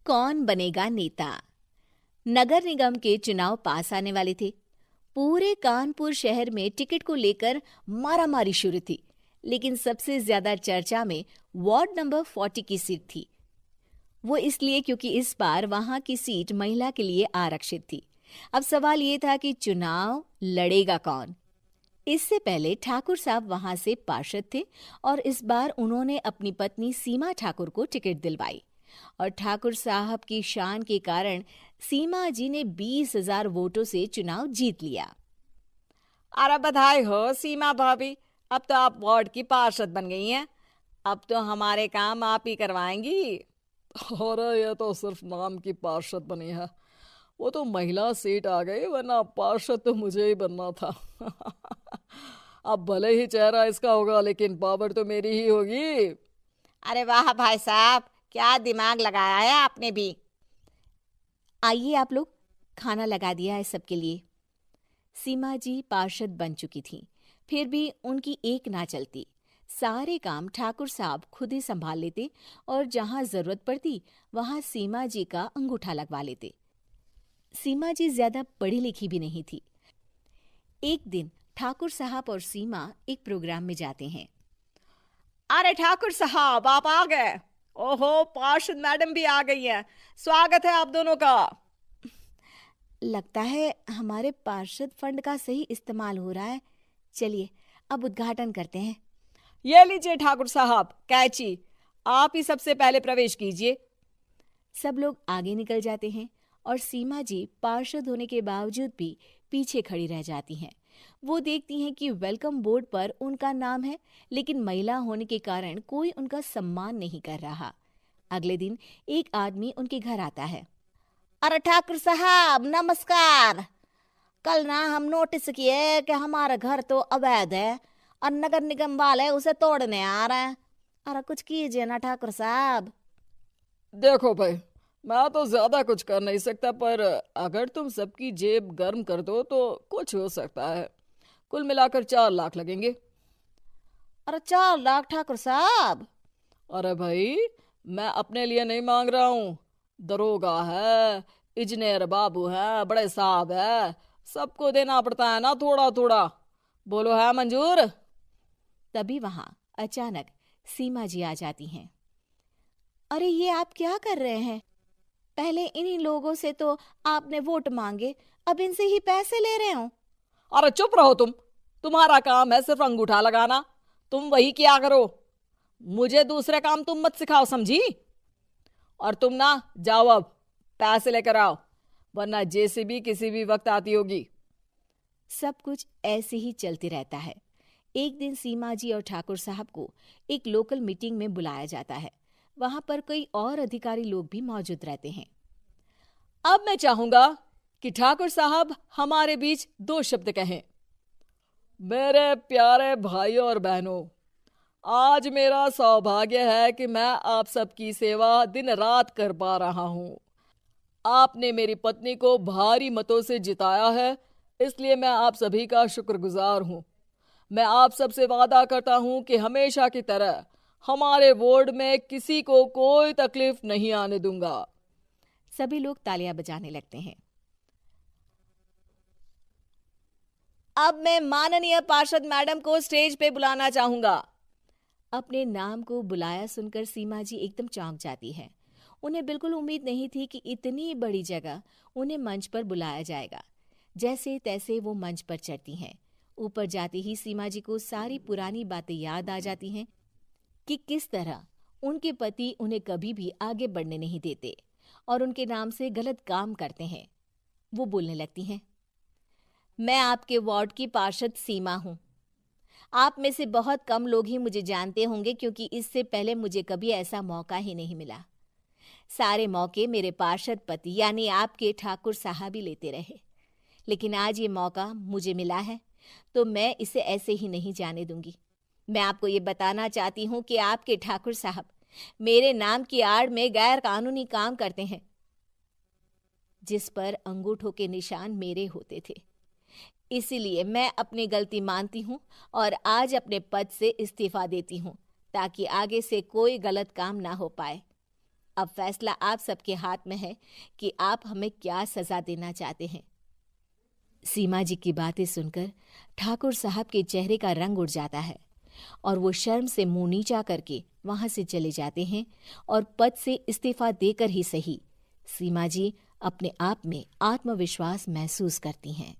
कौन बनेगा नेता। नगर निगम के चुनाव पास आने वाले थे। पूरे कानपुर शहर में टिकट को लेकर मारामारी शुरू थी, लेकिन सबसे ज्यादा चर्चा में वार्ड नंबर 40 की सीट थी। वो इसलिए क्योंकि इस बार वहां की सीट महिला के लिए आरक्षित थी। अब सवाल ये था कि चुनाव लड़ेगा कौन। इससे पहले ठाकुर साहब वहां से पार्षद थे और इस बार उन्होंने अपनी पत्नी सीमा ठाकुर को टिकट दिलवाई और ठाकुर साहब की शान के कारण सीमा जी ने 20,000 वोटों से चुनाव जीत लिया। अरे बधाई हो सीमा भाभी, अब तो आप वार्ड की पार्षद बन गई हैं। अब तो हमारे काम आप ही करवाएंगी। अरे ये तो सिर्फ नाम की पार्षद बनी है, वो तो महिला सीट आ गई, वरना पार्षद तो मुझे ही बनना था। अब भले ही चेहरा इसका होगा, लेकिन पावर तो मेरी ही होगी। अरे वाह भाई साहब, क्या दिमाग लगाया है आपने भी। आइए आप लोग, खाना लगा दिया है सबके लिए। सीमा जी पार्षद बन चुकी थीं, फिर भी उनकी एक ना चलती। सारे काम ठाकुर साहब खुद ही संभाल लेते और जहां जरूरत पड़ती वहां सीमा जी का अंगूठा लगवा लेते। सीमा जी ज्यादा पढ़ी लिखी भी नहीं थी। एक दिन ठाकुर साहब और सीमा एक प्रोग्राम में जाते हैं। अरे ठाकुर साहब, आप आ गए। ओहो, पार्षद मैडम भी आ गई हैं। स्वागत है आप दोनों का। लगता है हमारे पार्षद फंड का सही इस्तेमाल हो रहा है। चलिए अब उद्घाटन करते हैं। ये लीजिए ठाकुर साहब कैची, आप ही सबसे पहले प्रवेश कीजिए। सब लोग आगे निकल जाते हैं और सीमा जी पार्षद होने के बावजूद भी पीछे खड़ी रह जाती हैं। वो देखती हैं कि वेलकम बोर्ड पर उनका नाम है, लेकिन महिला होने के कारण कोई उनका सम्मान नहीं कर रहा। अगले दिन एक आदमी उनके घर आता है। अरे ठाकुर साहब नमस्कार। कल ना हम नोटिस किए कि हमारा घर तो अवैध है और नगर निगम वाले उसे तोड़ने आ रहे हैं। अरे कुछ कीजिए ना ठाकुर साहब। देखो भाई, मैं तो ज्यादा कुछ कर नहीं सकता, पर अगर तुम सबकी जेब गर्म कर दो तो कुछ हो सकता है। कुल मिलाकर 4 लाख लगेंगे। अरे 4 लाख ठाकुर साहब? अरे भाई, मैं अपने लिए नहीं मांग रहा हूँ। दरोगा है, इंजीनियर बाबू है, बड़े साहब है, सबको देना पड़ता है ना थोड़ा थोड़ा। बोलो है मंजूर? तभी वहां अचानक सीमा जी आ जाती हैं। अरे ये आप क्या कर रहे हैं? पहले इन्हीं लोगों से तो आपने वोट मांगे, अब इनसे ही पैसे ले रहे हो। अरे चुप रहो तुम। तुम्हारा काम है सिर्फ अंगूठा लगाना, तुम वही किया करो। मुझे दूसरे काम तुम मत सिखाओ, समझी? और तुम ना जाओ, अब पैसे लेकर आओ, वरना जेसीबी किसी भी वक्त आती होगी। सब कुछ ऐसे ही चलते रहता है। एक दिन सीमा जी और ठाकुर साहब को एक लोकल मीटिंग में बुलाया जाता है। वहां पर कई और अधिकारी लोग भी मौजूद रहते हैं। अब मैं चाहूंगा कि ठाकुर साहब हमारे बीच 2 शब्द कहें। मेरे प्यारे भाइयों और बहनों, आज मेरा सौभाग्य है कि मैं आप सबकी सेवा दिन रात कर पा रहा हूँ। आपने मेरी पत्नी को भारी मतों से जिताया है, इसलिए मैं आप सभी का शुक्रगुजार हूँ। मैं आप सबसे वादा करता हूँ कि हमेशा की तरह हमारे वार्ड में किसी को कोई तकलीफ नहीं आने दूंगा। सभी लोग तालियां बजाने लगते हैं। अब मैं माननीय पार्षद मैडम को स्टेज पे बुलाना चाहूंगा। अपने नाम को बुलाया सुनकर सीमा जी एकदम चौंक जाती है। उन्हें बिल्कुल उम्मीद नहीं थी कि इतनी बड़ी जगह उन्हें मंच पर बुलाया जाएगा। जैसे तैसे वो मंच पर चढ़ती हैं। ऊपर जाते ही सीमा जी को सारी पुरानी बातें याद आ जाती हैं कि किस तरह उनके पति उन्हें कभी भी आगे बढ़ने नहीं देते और उनके नाम से गलत काम करते हैं। वो बोलने लगती हैं। मैं आपके वार्ड की पार्षद सीमा हूं। आप में से बहुत कम लोग ही मुझे जानते होंगे, क्योंकि इससे पहले मुझे कभी ऐसा मौका ही नहीं मिला। सारे मौके मेरे पार्षद पति यानी आपके ठाकुर साहब ही लेते रहे, लेकिन आज ये मौका मुझे मिला है तो मैं इसे ऐसे ही नहीं जाने दूंगी। मैं आपको ये बताना चाहती हूँ कि आपके ठाकुर साहब मेरे नाम की आड़ में गैर कानूनी काम करते हैं, जिस पर अंगूठों के निशान मेरे होते थे। इसीलिए मैं अपनी गलती मानती हूँ और आज अपने पद से इस्तीफा देती हूँ, ताकि आगे से कोई गलत काम ना हो पाए। अब फैसला आप सबके हाथ में है कि आप हमें क्या सजा देना चाहते हैं। सीमा जी की बातें सुनकर ठाकुर साहब के चेहरे का रंग उड़ जाता है और वो शर्म से मुंह नीचा करके वहां से चले जाते हैं और पद से इस्तीफा देकर ही सही सीमा जी अपने आप में आत्मविश्वास महसूस करती हैं।